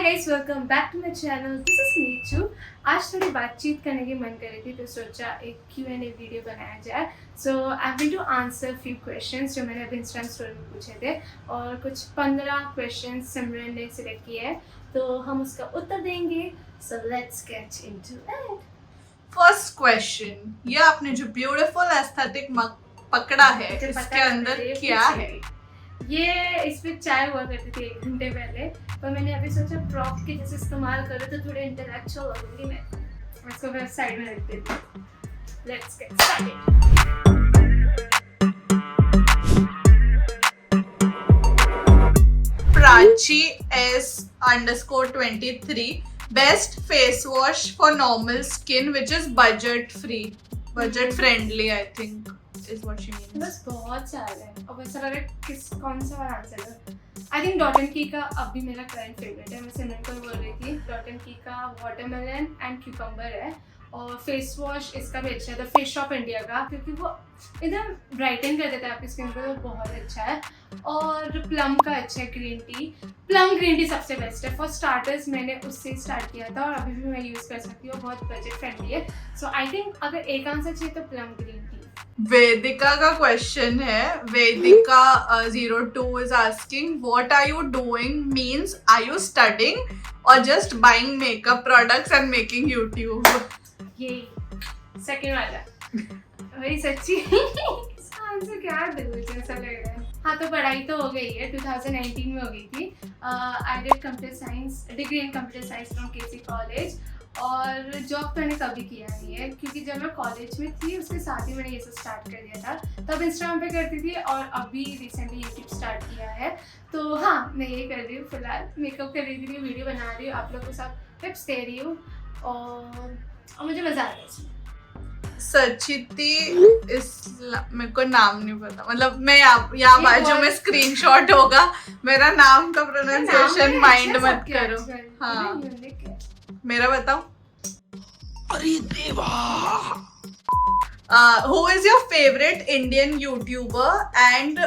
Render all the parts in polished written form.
Hi guys, welcome back to my channel. This is Michu. आज थोड़ी बातचीत करने की मन कर रही थी तो सोचा एक Q&A वीडियो बनाया जाए। So I will to answer few questions जो मैंने अभी इंस्टाग्राम स्टोरी में पूछे थे, और कुछ 15 क्वेश्चंस सिमरन ने सिलेक्ट किए हैं तो हम उसका उत्तर देंगे। So let's get into it. First question, ये आपने जो ब्यूटीफुल एस्थेटिक मग पकड़ा है इसके अंदर क्या है? ये इस पे चाय हुआ करती थी 1 घंटे पहले, पर मैंने अभी सोचा प्रॉप के जैसे इस्तेमाल करूँ तो थोड़े इंटेलेक्चुअल लगूंगी मैं। इसको मैं साइड में रख देती हूँ। Let's get started. Prachi S_23 best face wash for normal skin which is budget free, budget friendly I think is what she means. बस बहुत सारे हैं। अब ऐसा लग रहा है कौन सा वाला आंसर है। आई थिंक डॉट एंड की का अब भी मेरा करंट फेवरेट है। मैं सिमरन को बोल रही थी डॉट एंड की का वाटरमेलन एंड क्यूकम्बर है, और फेस वॉश इसका भी अच्छा है, द फिश ऑफ इंडिया का, क्योंकि वो एकदम ब्राइटन कर देता है आपकी स्किन को, तो बहुत अच्छा है। और प्लम का अच्छा है green tea. Plum green tea सबसे बेस्ट है फॉर स्टार्टर्स। मैंने उससे स्टार्ट किया था और अभी भी मैं यूज़ कर सकती हूँ, बहुत बजट फ्रेंडली है। सो आई थिंक अगर एक आंसर चाहिए तो प्लम ग्रीन टी। वेदिका का क्वेश्चन है। वेदिका 02 is asking what are you doing, means are you studying or just buying makeup products and making YouTube? यही सेकंड वाला वही सच्ची। इसका आंसर क्या दूँ, ऐसा लग रहा है। हाँ, तो पढ़ाई तो हो गई है, 2019 में हो गई थी। I did computer science, degree in computer science from KC college, और जॉब तो मैंने कभी किया नहीं है क्योंकि जब मैं कॉलेज में थी उसके साथ ही मैंने ये सब स्टार्ट कर दिया था। तब इंस्टाग्राम पे करती थी और अभी रिसेंटली यूट्यूब स्टार्ट किया है। तो हाँ, मैं ये कर रही हूँ फिलहाल, मेकअप कर रही थी, वीडियो बना रही हूँ, आप लोगों के साथ टिप्स दे रही हूँ, और मुझे मज़ा आ रहा है इसमें। सचिति मेरे को नाम नहीं पता, मतलब मैं यहाँ बाजू में स्क्रीनशॉट होगा, मेरा नाम का प्रोनाउंसिएशन माइंड मत करो। हाँ, मेरा बताओ। अरे देवा। Who is your favorite Indian YouTuber and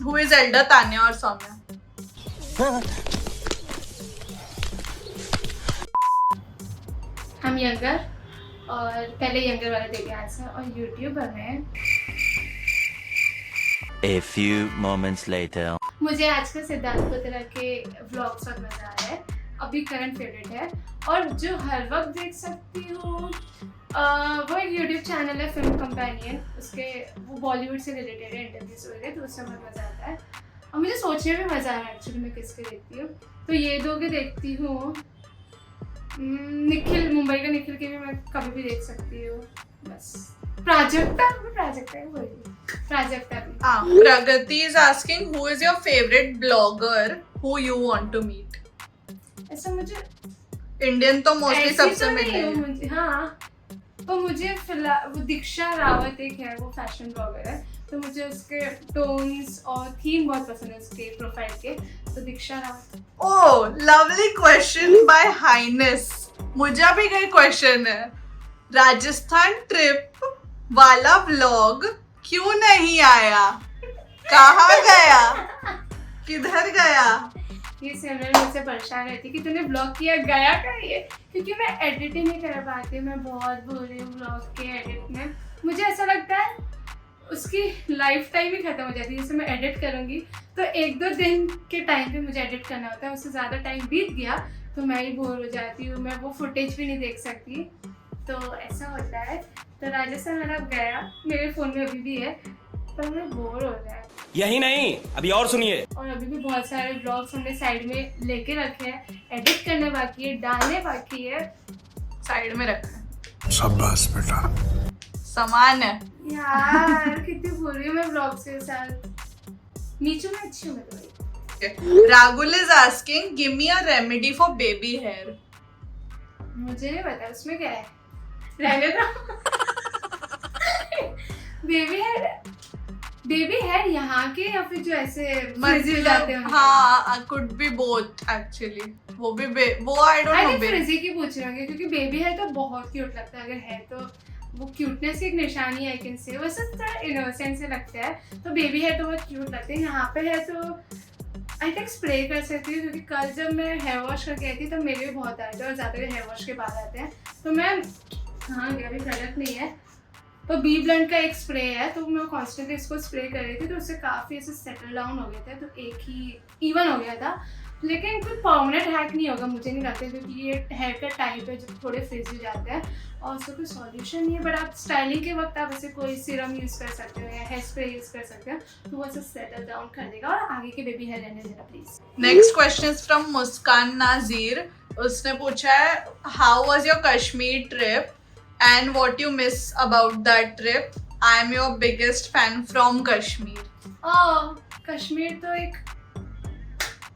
who is elder, Tanya or Soumya? हम यंगर, और पहले यंगर वाला देखे आंसर, और यूट्यूबर में A few moments later. मुझे आजकल सिद्धार्थ पुत्रा के व्लॉग्स बहुत मजा आ रहा है, अभी करंट फेवरेट है। और जो हर वक्त देख सकती हूँ वो एक यूट्यूब चैनल है फिल्म कंपेनियन, उसके वो बॉलीवुड से रिलेटेड है, इंटरव्यूज वगैरह, तो उससे बहुत मज़ा आता है। और मुझे सोचने में मज़ा आ रहा है एक्चुअली मैं किसके देखती हूँ, तो ये दो के देखती हूँ। निखिल, मुंबई का निखिल के भी मैं कभी भी देख सकती हूँ। बस प्राजक्ता भी। प्रगति is asking who is your favorite blogger who you want to meet? ऐसा मुझे इंडियन तो मोस्टली सबसे तो मिले हैं। मुझे, हाँ, तो मुझे फिलहाल वो दीक्षा रावत एक है, वो फैशन ब्लॉगर है, तो मुझे उसके टोन्स और थीम बहुत पसंद है उसके प्रोफाइल के, तो दीक्षा रावत। ओह, लवली क्वेश्चन बाय हाइनेस। मुझे भी कोई क्वेश्चन है। राजस्थान ट्रिप वाला व्लॉग क्यों नहीं आया? कहाँ गया? किधर गया? ये सिमरन मुझसे परेशान रहती कि तूने ब्लॉग किया, गया कहाँ ये, क्योंकि मैं एडिट ही नहीं कर पाती। मैं बहुत बुरी हूँ ब्लॉग के एडिट में। मुझे ऐसा लगता है उसकी लाइफ टाइम ही खत्म हो जाती है। जैसे मैं एडिट करूँगी तो 1-2 दिन के टाइम पे मुझे एडिट करना होता है, उससे ज़्यादा टाइम बीत गया तो मैं ही बोर हो जाती हूँ, मैं वो फुटेज भी नहीं देख सकती, तो ऐसा होता है। तो राजस्थान वाला गया, मेरे फ़ोन में अभी भी है, पर मैं बोर हो जाए। यही नहीं, अभी और सुनिए। और अभी भी बहुत सारे ब्लॉग्स हमने साइड में लेके रखे हैं, एडिट करने बाकी है, डालने बाकी है, साइड में रखा है। शाबाश बेटा, समान है यार। कितनी बुरी हूँ मैं ब्लॉग्स के साथ। मीचू में अच्छी हूँ मैं तो। Rahul is asking give me a remedy for baby hair. मुझे नहीं पता उसमें क्या है, रहने दो। बेबी हेयर यहाँ के या फिर जो ऐसे फ्रिजी हो जाते हैं? हाँ, could be both actually. वो भी वो I don't know. फ्रिजी की पूछ रहे होंगे क्योंकि बेबी हेयर तो बहुत क्यूट लगता है, अगर है तो वो क्यूटनेस की एक निशानी है, आई कैन से। वैसे थोड़ा इनोसेंट से लगता है, तो बेबी हेयर तो बहुत क्यूट लगते हैं। यहाँ पे है तो आई थिंक स्प्रे कर सकती हूँ, क्योंकि कल जब मैं हेयर वॉश करके आई थी तब मेरे भी बहुत आए थे और ज़्यादा हेयर वॉश के बाद आते हैं, तो मैं हाँ गया भी प्रोडक्ट नहीं है, तो बी ब्लंट का एक स्प्रे है, तो मैं कॉन्स्टेंटली इसको स्प्रे कर रही थी, तो उससे काफ़ी ऐसे सेटल डाउन हो गए थे, तो एक ही इवन हो गया था। लेकिन कोई परमानेंट हैक नहीं होगा मुझे नहीं लगता, क्योंकि ये हेयर का टाइप है जो थोड़े फ्रिज हो जाते हैं और उसका कोई सॉल्यूशन नहीं है। बट आप स्टाइलिंग के वक्त आप ऐसे कोई सीरम यूज़ कर सकते हो या हेयर स्प्रे यूज़ कर सकते हो, तो वो ऐसे सेटल डाउन कर देगा और आगे के बेबी हेयर रहने देना please. Next question is from Muskan Nazir. उसने पूछा है how was your Kashmir trip and what you miss about that trip. I am your biggest fan from Kashmir. Kashmir तो एक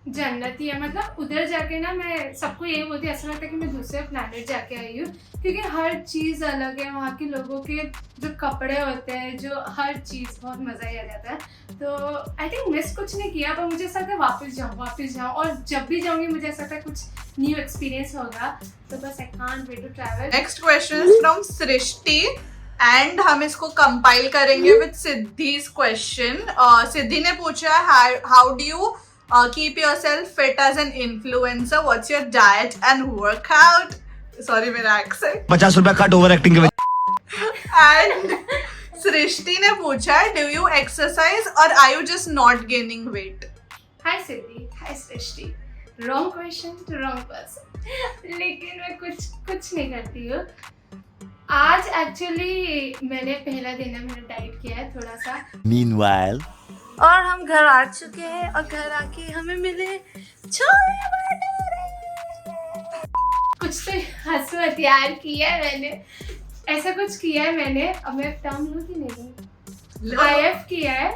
जन्नत ही है, मतलब उधर जाके ना मैं सबको यही बोलती, ऐसा लगता है कि मैं दूसरे प्लैनेट जाके आई हूँ, क्योंकि हर चीज़ अलग है, वहाँ के लोगों के जो कपड़े होते हैं, जो हर चीज़, बहुत मज़ा ही आ जाता है। तो आई थिंक मिस कुछ नहीं किया, पर मुझे ऐसा लगता है वापस जाऊँ और जब भी जाऊँगी मुझे ऐसा लगता है कुछ न्यू एक्सपीरियंस होगा, तो बस I can't wait to travel. Next question is from Srishti and हम इसको कंपाइल करेंगे विद सिद्धि's क्वेश्चन। सिद्धि ने पूछा how do you keep yourself fit as an influencer? What's your diet and workout? Sorry, मेरा accent. 50 रुपया कट ओवर एक्टिंग के And सृष्टि ने पूछा do you exercise or are you just not gaining weight? Hi Siddhi, hi Srishti. Wrong question to wrong person. लेकिन मैं कुछ नहीं करती हूँ। आज एक्चुअली मैंने पहला दिन है, मैंने डाइट किया है थोड़ा सा। Meanwhile, और हम घर आ चुके हैं और घर आके हमें मिले छोले भटूरे। कुछ तो हंसू हथियार किया है मैंने, ऐसा कुछ किया है मैंने। अब मैं टर्म लूँ कि नहीं लूँ? IF किया है।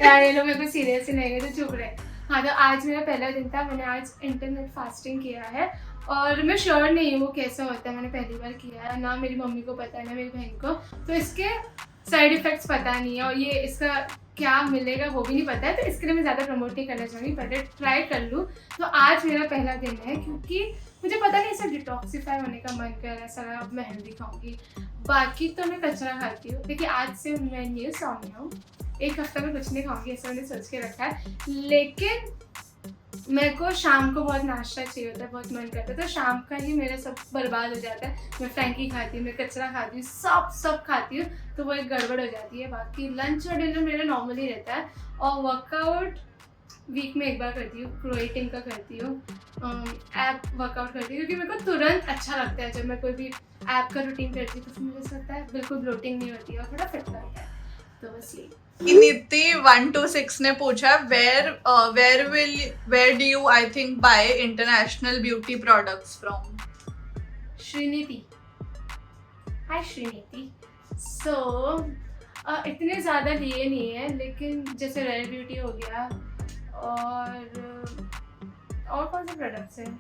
यार ये लोग मेरे को सीरियस ही नहीं है, तो चुप रहे। हाँ, तो आज मेरा पहला दिन था, मैंने आज इंटरनेट फास्टिंग किया है और मैं श्योर नहीं हूँ वो कैसा होता है, मैंने पहली बार किया है, ना मेरी मम्मी को पता है ना मेरी बहन को, तो इसके साइड इफ़ेक्ट्स पता नहीं है और ये इसका क्या मिलेगा वो भी नहीं पता है, तो इसके लिए मैं ज़्यादा प्रमोट नहीं करना चाहूँगी, बट ट्राई कर लूँ। तो आज मेरा पहला दिन है, क्योंकि मुझे पता नहीं ऐसा डिटॉक्सीफाई होने का मन कर रहा है, सारा अब मैं हेल्दी खाऊँगी। बाकी तो मैं कचरा खाती हूँ, देखिए आज से मैं न्यू सॉन्ग हूँ, एक हफ्ता में कुछ नहीं खाऊँगी ऐसा मैंने सोच के रखा है। लेकिन मेरे को शाम को बहुत नाश्ता चाहिए होता है, बहुत मन करता है, तो शाम का ही मेरा सब बर्बाद हो जाता है। मैं फ्रैंकी खाती हूँ, मैं कचरा खाती हूँ, सब खाती हूँ, तो वो एक गड़बड़ हो जाती है। बाकी लंच और डिनर मेरा नॉर्मली रहता है और वर्कआउट वीक में एक बार करती हूँ, क्रोएटिंग का करती हूँ, ऐप वर्कआउट करती हूँ, क्योंकि मेरे को तुरंत अच्छा लगता है जब मैं कोई भी ऐप का रूटीन करती हूँ, तो फिर मुझे ऐसा लगता है बिल्कुल ब्लोटिंग नहीं होती है और थोड़ा फिट लगता है। तो बस ये। नीति 126 ने पूछा where do you I think buy international beauty products from? Srinidhi, हाय श्रीनिधि। सो इतने ज़्यादा लिए नहीं है, लेकिन जैसे रेयर ब्यूटी हो गया और कौन से प्रोडक्ट्स हैं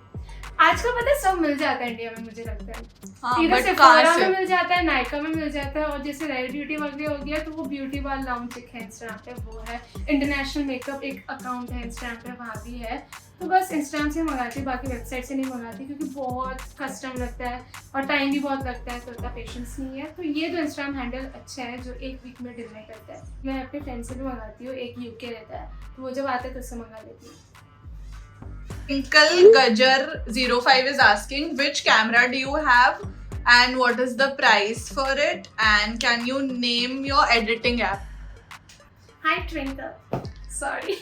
आजकल पता है, सब मिल जाता है इंडिया में, मुझे लगता है। हाँ, इधर but से कहाँ फोरा से? में मिल जाता है, नायका में मिल जाता है, और जैसे रेयर ब्यूटी वगैरह हो गया तो वो ब्यूटी बार लाउंज एक है इंस्टाग्राम पे, वो है। इंटरनेशनल मेकअप एक अकाउंट है इंस्टाग्राम पे, वहाँ भी है। तो बस इंस्टाग्राम से मंगाती, बाकी वेबसाइट से नहीं मंगाती, क्योंकि बहुत कस्टम लगता है और टाइम भी बहुत लगता है, तो उतना पेशेंस नहीं है। तो ये जो इंस्टाग्राम हैंडल अच्छा है जो एक वीक में डिलीवर करता है। मैं अपने फ्रेंड से भी मंगाती हूँ, एक UK रहता है, तो वो जब आता है तो उससे मंगा लेती हूँ। Twinkle Gajar 05 is asking which camera do you have and what is the price for it and can you name your editing app? Hi Twinkle, sorry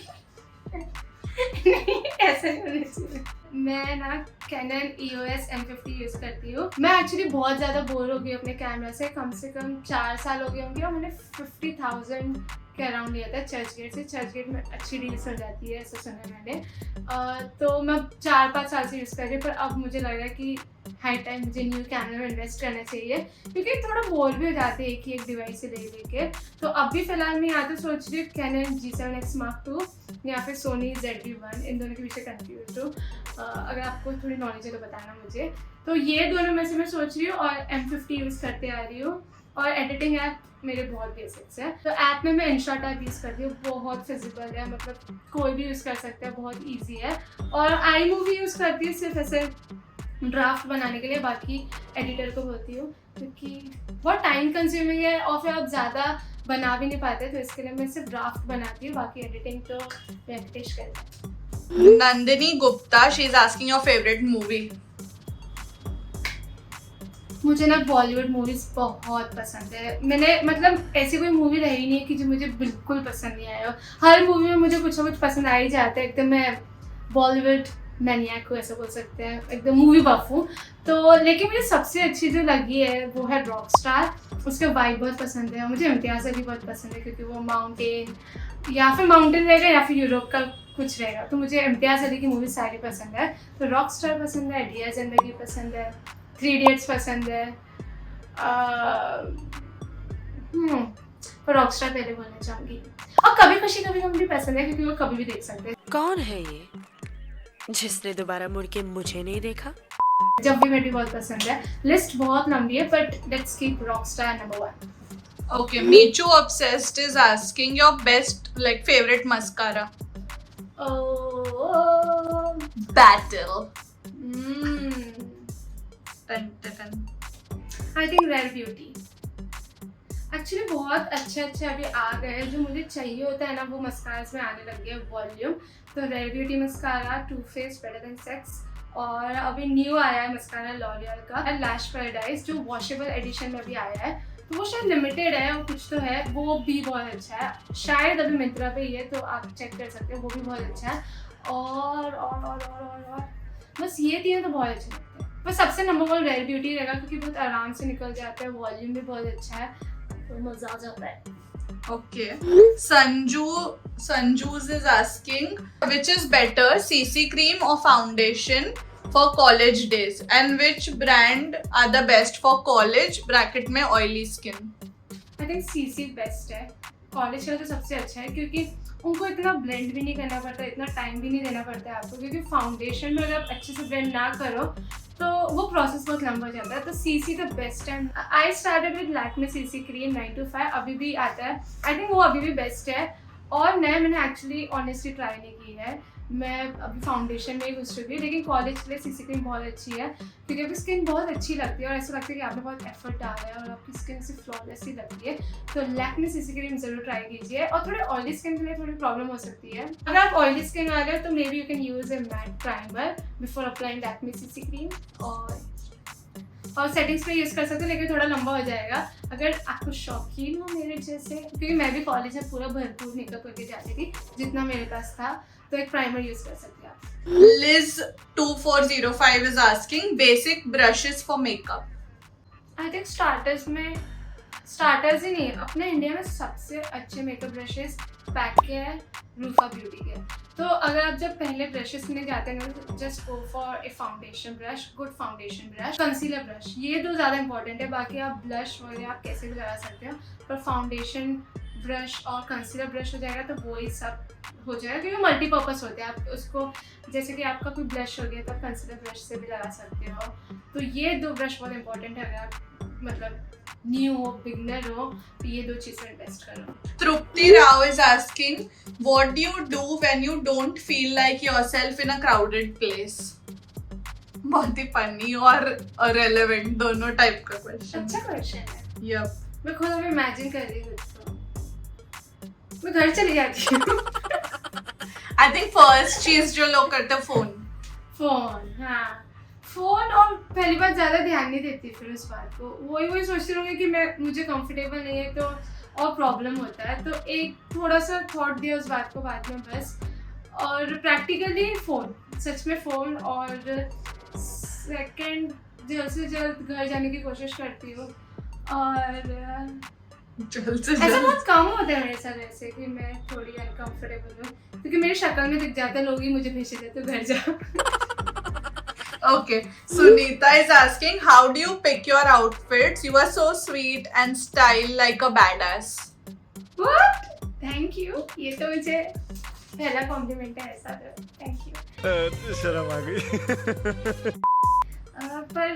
नहीं ऐसा नहीं होना चाहिए। मैं ना Canon EOS M50 यूज़ करती हूँ। मैं एक्चुअली बहुत ज़्यादा बोर हो गई अपने कैमरा से कम 4 साल हो गए होंगे, और मैंने 50,000 के अराउंड लिया था चर्च गेट से। चर्च गेट में अच्छी डील्स हो जाती है, ऐसा सुना मैंने। तो मैं 4-5 साल से यूज़ कर रही हूँ, पर अब मुझे लग रहा है कि हाई टाइम मुझे न्यू कैमरा में इन्वेस्ट करना चाहिए, क्योंकि थोड़ा बोर भी हो जाते हैं एक ही एक डिवाइस से ले लेके। तो अभी फ़िलहाल मैं यहाँ तो सोच रही हूँ Canon G7X Mark II या फिर Sony ZV-1, इन दोनों के पीछे कंफ्यूज हूँ। अगर आपको थोड़ी नॉलेज है तो बताना मुझे। तो ये दोनों में से मैं सोच रही हूँ, और M50 यूज़ करते आ रही हूँ। और एडिटिंग ऐप मेरे बहुत बेसिक्स है, तो ऐप में मैं InShot ऐप यूज़ करती हूँ, बहुत फिजिबल है, मतलब कोई भी यूज़ कर सकता है, बहुत इजी है। और iMovie यूज़ करती हूँ सिर्फ ऐसे ड्राफ्ट बनाने के लिए, बाकी एडिटर को बोलती हूँ क्योंकि बहुत टाइम कंज्यूमिंग है और फिर आप ज़्यादा बना भी नहीं पाते, तो इसके लिए मैं सिर्फ ड्राफ्ट बनाती हूँ, बाकी एडिटिंग तो वेंकटेश करता है। Nandini Gupta, she is asking your favourite movie. मुझे ना बॉलीवुड मूवीज बहुत पसंद है। मैंने मतलब ऐसी कोई मूवी रही नहीं है कि जो मुझे बिल्कुल पसंद नहीं आया हो। हर मूवी में मुझे कुछ ना कुछ पसंद आ ही जाता है। एकदम मैं बॉलीवुड मैनियाक को ऐसा बोल सकते हैं, एकदम मूवी बफ हूँ। तो लेकिन मुझे सबसे अच्छी जो लगी है वो है रॉकस्टार। उसका वाइब बहुत पसंद है। मुझे इम्तियाज़ अली बहुत पसंद है क्योंकि वो माउंटेन या फिर माउंटेन रहेगा या फिर यूरोप का कुछ रहेगा, तो मुझे इम्तियाज़ अली की मूवी सारी पसंद है। तो रॉकस्टार पसंद है, डियर जिंदगी पसंद है, 3 इडियट्स पसंद है। पर रॉकस्टार पहले बोलना चाहूँगी। और कभी खुशी कभी गम भी पसंद है क्योंकि वो कभी भी देख सकते हैं। कौन है ये जिसने दोबारा मुड़ के मुझे नहीं देखा? जब भी मेरी बहुत पसंद है। लिस्ट बहुत लंबी है but let's keep Rockstar number 1. Okay, Michu Obsessed is asking your best, like, favorite mascara. Oh, Battle. Dun, dun, dun. I think Rare Beauty. Actually बहुत अच्छे अभी आ गए हैं। जो मुझे चाहिए होता है ना वो मस्कारास में आने लग गया वॉल्यूम। तो rare beauty mascara, too faced better than sex, और अभी न्यू आया है मस्कारा लॉरियल का लैश पैराडाइज जो वॉशेबल एडिशन में भी आया है। तो वो शायद लिमिटेड है और कुछ तो है, वो भी बहुत अच्छा है। शायद अभी मिंत्रा पे ही है तो आप चेक कर सकते हो, वो भी बहुत अच्छा है। और बस ये तीन तो बहुत अच्छे लगते हैं। पर सबसे नंबर 1 रेयर ब्यूटी रहेगा क्योंकि बहुत आराम से निकल जाता है, वॉल्यूम भी बहुत अच्छा है, तो मजा आ जाता है। Okay. Sanju's is asking which is better, CC cream or foundation for college days, and which brand are the best for college bracket में oily skin? I think CC best है। कॉलेज का तो सबसे अच्छा है क्योंकि उनको इतना ब्लेंड भी नहीं करना पड़ता, इतना टाइम भी नहीं देना पड़ता है आपको, क्योंकि फाउंडेशन में अगर आप अच्छे से ब्लेंड ना करो तो वो प्रोसेस बहुत लंबा जाता है। तो CC द बेस्ट है। I started with Lakme CC cream 925, अभी भी आता है। आई थिंक वो अभी भी बेस्ट है। और नया मैंने एक्चुअली ऑनेस्टली ट्राई नहीं की है, मैं अभी फाउंडेशन में ही घुस चुकी हूँ। लेकिन कॉलेज के लिए CC क्रीम बहुत अच्छी है क्योंकि आपकी स्किन बहुत अच्छी लगती है और ऐसा लगता है कि आपने बहुत एफर्ट डाला है और आपकी स्किन से फ्लॉलेस ही लगती है। तो लैक्मे CC क्रीम जरूर ट्राई कीजिए। और थोड़े ऑयली स्किन के लिए थोड़ी प्रॉब्लम हो सकती है। अगर आप ऑयली स्किन वाले हो तो maybe you can use a matte primer before applying Lakme CC cream, और सेटिंग्स पे यूज़ कर सकते हो, लेकिन थोड़ा लंबा हो जाएगा। अगर आपको शौकीन हो मेरे जैसे, क्योंकि मैं भी कॉलेज में पूरा भरपूर मेकअप करके जाती थी जितना मेरे पास था, तो एक प्राइमर यूज़ कर सकते हैं आप। Liz 2405 is asking basic brushes for makeup. I think starters ही नहीं, अपने इंडिया में सबसे अच्छे मेकअप ब्रशेस पैक के हैं, रूफा ब्यूटी के। तो अगर आप जब पहले ब्रशेस में जाते हैं तो just go for a foundation brush, good foundation brush, concealer brush, ये दो ज़्यादा इंपॉर्टेंट है। बाकी आप ब्लश वगैरह आप कैसे भी लगा सकते हो, पर फाउंडेशन ब्रश और कंसीलर ब्रश हो जाएगा तो वो ही सब हो जाएगा क्योंकि मल्टीपर्पज़ होते हैं। आप उसको जैसे कि आपका कोई ब्लश हो गया तो आप कंसीलर ब्रश से भी लगा सकते हो। तो ये दो ब्रश बहुत इंपॉर्टेंट है अगर आप मतलब न्यू हो, बिगनर हो, तो ये दो चीज़ें इन्वेस्ट करो। Trupti Rao is asking what do you do when you don't feel like yourself in a crowded place? बहुत ही फनी और रेलेवेंट दोनों टाइप का क्वेश्चन। अच्छा क्वेश्चन है। यप, मैं खुद अभी इमेजिन कर रही हूँ इसको, मैं घर चली जाती हूँ। आई थिंक फर्स्ट चीज जो लोग करते हैं फोन, हाँ फोन, और पहली बात ज़्यादा ध्यान नहीं देती फिर उस बात को, वही सोचती रहूँगी कि मुझे कंफर्टेबल नहीं है तो और प्रॉब्लम होता है। तो एक थोड़ा सा थॉट दिया उस बात को बाद में बस। और प्रैक्टिकली फ़ोन, सच में फ़ोन। और सेकंड, जल्द से जल्द घर जाने की कोशिश करती हूँ। और जल्द से ऐसा जल्द। बहुत कम होता है मेरे साथ ऐसे कि मैं थोड़ी अनकंफर्टेबल हूँ क्योंकि मेरी शक्ल में दिख जाते हैं लोग ही मुझे भेज देते घर जा। Okay, Sunita is asking how do you pick your outfits? You are so sweet and style like a badass. What? Thank you. ये तो मुझे पहला कॉम्प्लीमेंट है ऐसा, तो थैंक यू। शर्म आ गई। पर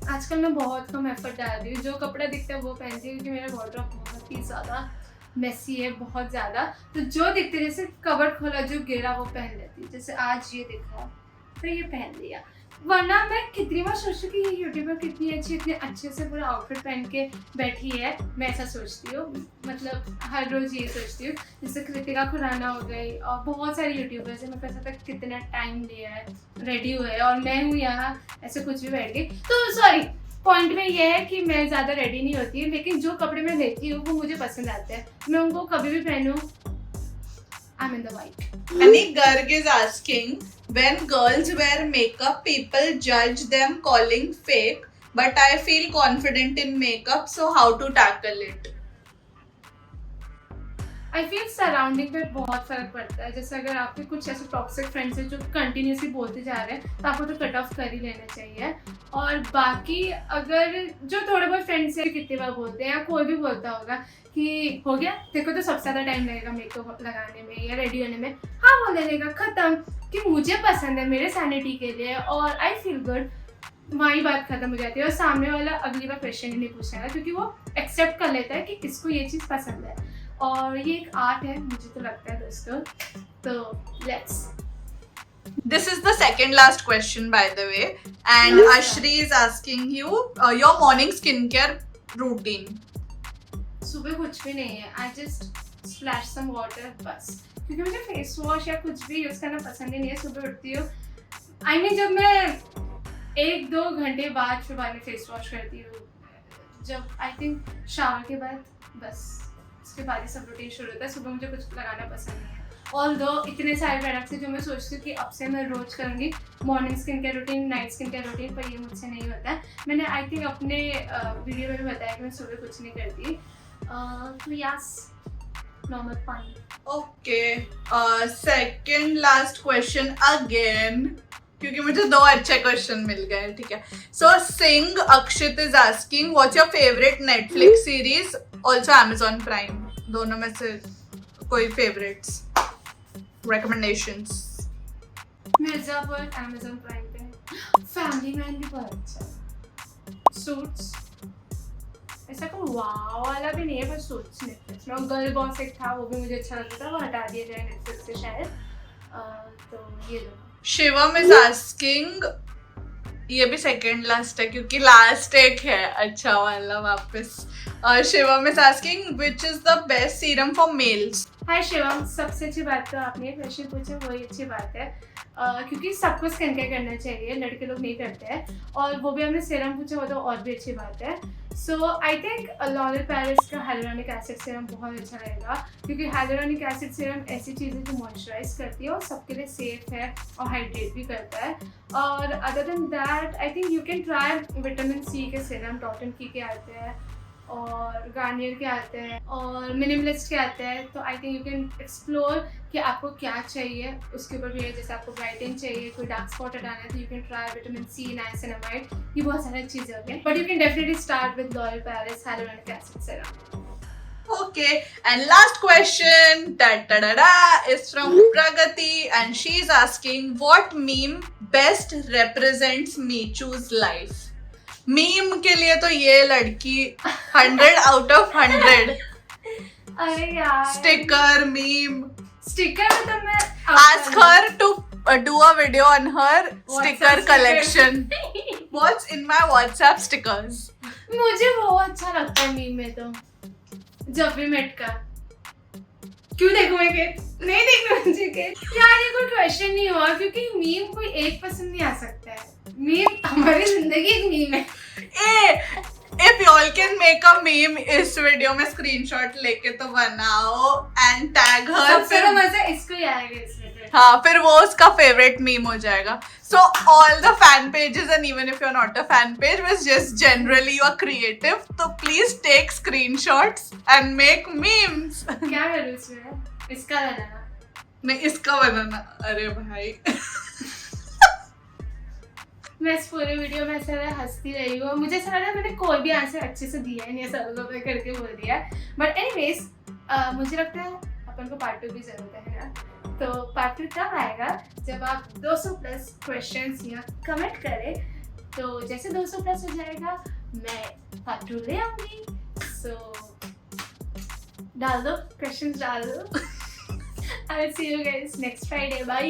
आजकल मैं बहुत कम एफर्ट डाल रही हूँ। जो कपड़ा दिखता है वो पहनती हूँ क्योंकि मेरा वार्डरोब बहुत ही ज़्यादा मेसी है, बहुत ज़्यादा। तो जो दिखते जैसे कवर खोला जो गिरा वो पहन लेती हूँ। जैसे आज ये दिखा तो ये पहन लिया, वरना मैं कितनी बार सोचती हूँ कि ये यूट्यूबर कितनी अच्छी, इतने अच्छे से पूरा आउटफिट पहन के बैठी है, मैं ऐसा सोचती हूँ, मतलब हर रोज़ ये सोचती हूँ। जैसे कृतिका खुराना हो गई और बहुत सारे यूट्यूबर्स हैं, मैं पता तक कितना टाइम लिया है रेडी हुए है और मैं हूँ यहाँ ऐसे कुछ भी बैठ गई। तो सॉरी, पॉइंट में ये है कि मैं ज़्यादा रेडी नहीं होती है, लेकिन जो कपड़े मैं लेती हूँ वो मुझे पसंद आते हैं, मैं उनको कभी भी पहनूँ। I'm in the white. Anik Garg is asking, when girls wear makeup, people judge them calling fake, but I feel confident in makeup, so how to tackle it? I feel surrounding पे बहुत फर्क पड़ता है। जैसे अगर आपके कुछ ऐसे टॉक्सिक फ्रेंड्स हैं जो कंटिन्यूसली बोलते जा रहे हैं तो आपको तो कट ऑफ कर ही लेना चाहिए। और बाकी अगर जो थोड़े बहुत फ्रेंड्स हैं कितनी बार बोलते हैं या कोई भी बोलता होगा कि हो गया देखो तो सबसे ज़्यादा टाइम लगेगा मेकअप लगाने में या रेडी होने में, हाँ बोल देने का खत्म कि मुझे पसंद है मेरे सैनिटी के लिए और आई फील गुड, वही बात खत्म हो जाती है और सामने वाला अगली बार क्वेश्चन ही नहीं पूछेगा क्योंकि वो एक्सेप्ट कर लेता है कि इसको ये चीज़ पसंद है और ये एक आर्ट है मुझे तो लगता है दोस्तों। तो let's, This is the second last question, by the way, and Ashri is asking you your morning skincare routine. सुबह कुछ भी नहीं है, I just splash some water बस, क्योंकि मुझे फेस वॉश या कुछ भी यूज़ करना पसंद ही नहीं है। सुबह उठती हूँ, आई मीन जब मैं 1-2 घंटे बाद फिर बाद में फेस वॉश करती हूँ, जब आई थिंक शावर के बाद, बस उसके बाद ही सब रूटीन शुरू होता है। सुबह मुझे कुछ लगाना पसंद नहीं है, ऑल्दो इतने सारे प्रोडक्ट्स हैं जो मैं सोचती हूँ कि अब से मैं रोज करूँगी morning skin care routine, night skin care routine, पर ये मुझसे नहीं होता है। मैंने आई थिंक अपने वीडियो में भी बताया कि मैं सुबह कुछ नहीं करती, तो यस नॉर्मल पानी। Okay, second last question again, क्योंकि मुझे 2 अच्छे क्वेश्चन मिल गए, ठीक है। So Singh Akshit is asking, what's your favorite Netflix series? Also Amazon Prime, दोनों में से कोई favorites, recommendations? Mirzapur Amazon prime पे, फैमिली मैन भी बहुत अच्छा है, सूट्स ऐसा कोई वाव वाला भी नहीं है पर सूट्स नेटफ्लिक्स में, और गर्ल बॉस एक था वो भी मुझे अच्छा लगता था, वो हटा दिया जाए नेटफ्लिक्स से शायद, तो ये दो। शिवम is asking, ये भी सेकेंड लास्ट है क्योंकि लास्ट एक है अच्छा वाला वापस। Shivam is asking, which is the best serum for males? हाय शिवम, सबसे अच्छी बात तो आपने क्वेश्चन पूछा वही अच्छी बात है, क्योंकि सबको स्किन केयर करना चाहिए, लड़के लोग नहीं करते हैं, और वो भी हमने सीरम पूछा वो तो और भी अच्छी बात है। सो आई थिंक लॉरियल पैरिस का हाइलुरोनिक एसिड सीरम बहुत अच्छा रहेगा, क्योंकि हाइलुरोनिक एसिड सीरम ऐसी चीज़ है जो मॉइस्चराइज करती है और सबके लिए सेफ है और हाइड्रेट भी करता है। और other than that I think you can try vitamin C के सीरम, टॉटन की के आते हैं और गार्नियर के आते हैं और मिनिमलिस्ट के आते हैं, तो आई थिंक यू कैन एक्सप्लोर कि आपको क्या चाहिए उसके ऊपर भी है। जैसे आपको ब्राइटन चाहिए, कोई डार्क स्पॉट हटाना है तो you can try vitamin C, niacinamide, ये बहुत सारी चीज़ें होती हैं, but you can definitely start with L'Oreal Paris hyaluronic acid serum. Okay, and last question is from Pragati, and she is asking, what meme best represents Michu's life? Meme के लिए तो ये लड़की 100 out of 100। अरे यार, sticker meme, sticker में तो मैं ask her to do a video on her sticker collection. What's in my WhatsApp stickers? मुझे बहुत अच्छा लगता है मीम में तो जब भी मेट का, क्यों देखूं मैं के नहीं देखना मुझे के यार, ये कोई क्वेश्चन नहीं हुआ क्योंकि मीम कोई एक पसंद नहीं आ सकता है, मीम हमारी जिंदगी एक मीम है। If y'all can make a meme, इस वीडियो में स्क्रीनशॉट लेके तो बनाओ and tag her। सबसे तो मजा इसको ही आएगा इसमें। हाँ, फिर वो उसका फेवरेट मीम हो जाएगा। So all the fan pages, and even if you're not a fan page, but just generally you are creative, so please take screenshots and make memes। क्या करूँ इसमें? इसका बनाना नहीं, इसका बनाना। अरे भाई मैं इस पूरे वीडियो में ऐसा हंसती रही हूँ, मुझे ऐसा लगा मैंने कोई भी आंसर अच्छे से दिया है नहीं, ऐसा मैं करके बोल दिया। बट एनीवेज मुझे लगता है अपन को पार्ट 2 की जरूरत है ना, तो पार्ट 2 तब आएगा जब आप 200+ क्वेश्चंस यहाँ कमेंट करें, तो जैसे 200+ हो जाएगा मैं पार्ट 2 ले आऊँगी। सो डाल दो क्वेश्चंस, डाल दो। I will see you guys next Friday, bye.